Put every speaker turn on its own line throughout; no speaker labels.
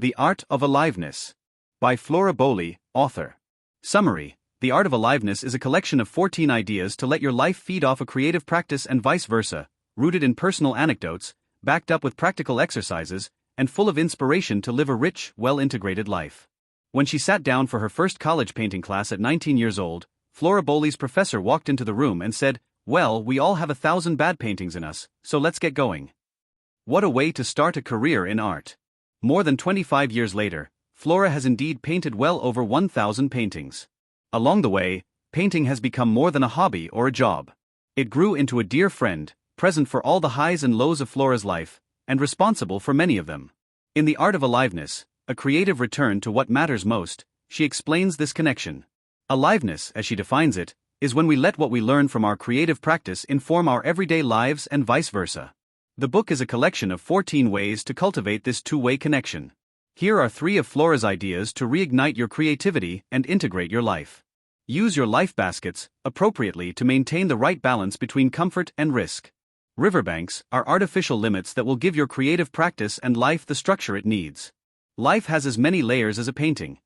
The Art of Aliveness. By Flora Bowley, author. Summary: The Art of Aliveness is a collection of 14 ideas to let your life feed off a creative practice and vice versa, rooted in personal anecdotes, backed up with practical exercises, and full of inspiration to live a rich, well-integrated life. When she sat down for her first college painting class at 19 years old, Flora Bowley's professor walked into the room and said, "Well, we all have 1,000 bad paintings in us, so let's get going." What a way to start a career in art. More than 25 years later, Flora has indeed painted well over 1,000 paintings. Along the way, painting has become more than a hobby or a job. It grew into a dear friend, present for all the highs and lows of Flora's life, and responsible for many of them. In The Art of Aliveness, a creative return to what matters most, she explains this connection. Aliveness, as she defines it, is when we let what we learn from our creative practice inform our everyday lives and vice versa. The book is a collection of 14 ways to cultivate this two-way connection. Here are 3 of Flora's ideas to reignite your creativity and integrate your life. Use your life baskets appropriately to maintain the right balance between comfort and risk. Riverbanks are artificial limits that will give your creative practice and life the structure it needs. Life has as many layers as a painting.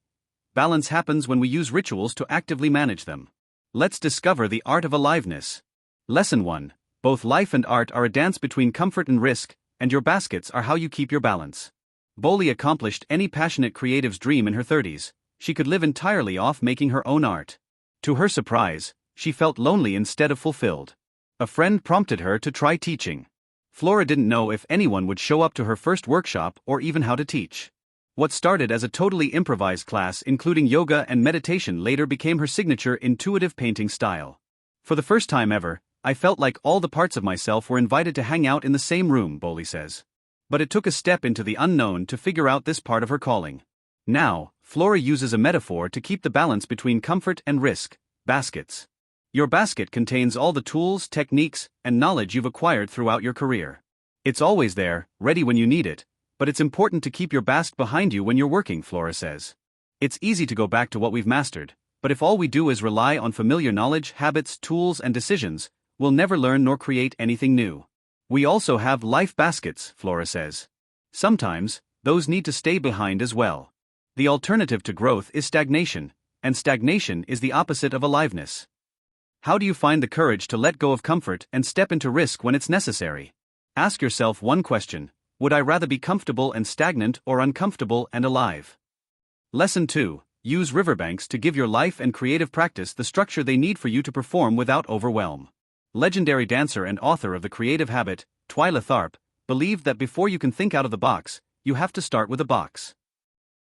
Balance happens when we use rituals to actively manage them. Let's discover the art of aliveness. Lesson 1. Both life and art are a dance between comfort and risk, and your baskets are how you keep your balance. Bowley accomplished any passionate creative's dream in her 30s. She could live entirely off making her own art. To her surprise, she felt lonely instead of fulfilled. A friend prompted her to try teaching. Flora didn't know if anyone would show up to her first workshop or even how to teach. What started as a totally improvised class including yoga and meditation later became her signature intuitive painting style. For the first time ever, I felt like all the parts of myself were invited to hang out in the same room, Bowley says. But it took a step into the unknown to figure out this part of her calling. Now, Flora uses a metaphor to keep the balance between comfort and risk: baskets. Your basket contains all the tools, techniques, and knowledge you've acquired throughout your career. It's always there, ready when you need it, but it's important to keep your basket behind you when you're working, Flora says. It's easy to go back to what we've mastered, but if all we do is rely on familiar knowledge, habits, tools, and decisions, we'll never learn nor create anything new. We also have life baskets, Flora says. Sometimes, those need to stay behind as well. The alternative to growth is stagnation, and stagnation is the opposite of aliveness. How do you find the courage to let go of comfort and step into risk when it's necessary? Ask yourself one question: would I rather be comfortable and stagnant or uncomfortable and alive? Lesson 2. Use riverbanks to give your life and creative practice the structure they need for you to perform without overwhelm. Legendary dancer and author of The Creative Habit, Twyla Tharp, believed that before you can think out of the box, you have to start with a box.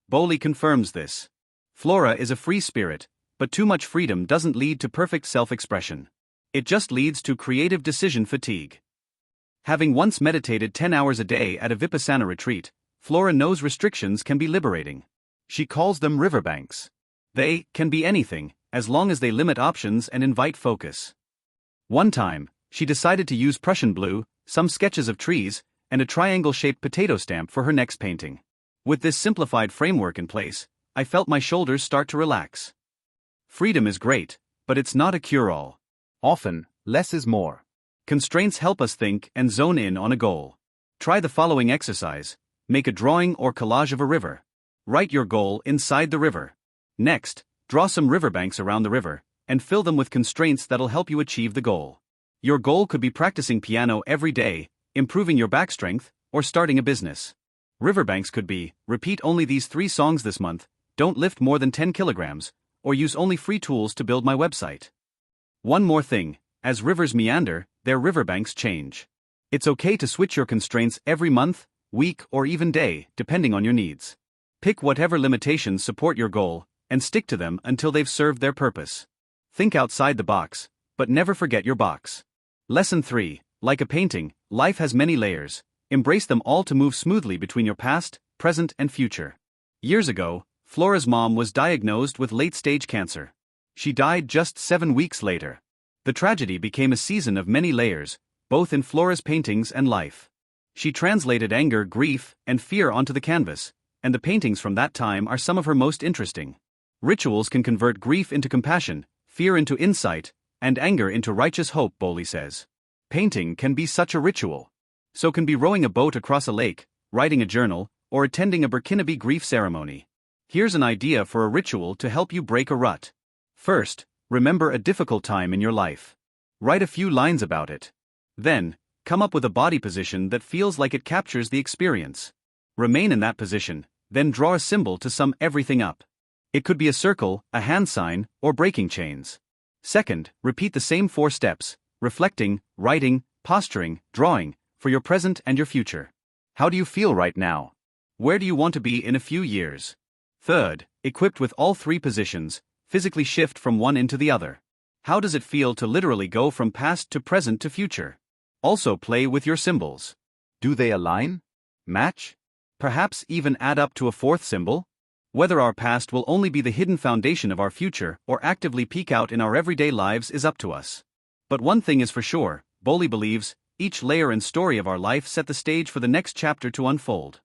Bowley confirms this. Flora is a free spirit, but too much freedom doesn't lead to perfect self-expression. It just leads to creative decision fatigue. Having once meditated 10 hours a day at a Vipassana retreat, Flora knows restrictions can be liberating. She calls them riverbanks. They can be anything, as long as they limit options and invite focus. One time, she decided to use Prussian blue, some sketches of trees, and a triangle-shaped potato stamp for her next painting. With this simplified framework in place, I felt my shoulders start to relax. Freedom is great, but it's not a cure-all. Often, less is more. Constraints help us think and zone in on a goal. Try the following exercise: make a drawing or collage of a river. Write your goal inside the river. Next, draw some riverbanks around the river, and fill them with constraints that'll help you achieve the goal. Your goal could be practicing piano every day, improving your back strength, or starting a business. Riverbanks could be: repeat only these 3 songs this month, don't lift more than 10 kilograms, or use only free tools to build my website. One more thing: as rivers meander, their riverbanks change. It's okay to switch your constraints every month, week, or even day, depending on your needs. Pick whatever limitations support your goal, and stick to them until they've served their purpose. Think outside the box, but never forget your box. Lesson 3. Like a painting, life has many layers. Embrace them all to move smoothly between your past, present, and future. Years ago, Flora's mom was diagnosed with late-stage cancer. She died just 7 weeks later. The tragedy became a season of many layers, both in Flora's paintings and life. She translated anger, grief, and fear onto the canvas, and the paintings from that time are some of her most interesting. Rituals can convert grief into compassion, fear into insight, and anger into righteous hope, Bowley says. Painting can be such a ritual. So can be rowing a boat across a lake, writing a journal, or attending a Burkinabe grief ceremony. Here's an idea for a ritual to help you break a rut. First, remember a difficult time in your life. Write a few lines about it. Then, come up with a body position that feels like it captures the experience. Remain in that position, then draw a symbol to sum everything up. It could be a circle, a hand sign, or breaking chains. Second, repeat the same 4 steps: reflecting, writing, posturing, drawing, for your present and your future. How do you feel right now? Where do you want to be in a few years? Third, equipped with all 3 positions, physically shift from one into the other. How does it feel to literally go from past to present to future? Also play with your symbols. Do they align? Match? Perhaps even add up to a 4th symbol? Whether our past will only be the hidden foundation of our future or actively peek out in our everyday lives is up to us. But one thing is for sure, Bowley believes, each layer and story of our life set the stage for the next chapter to unfold.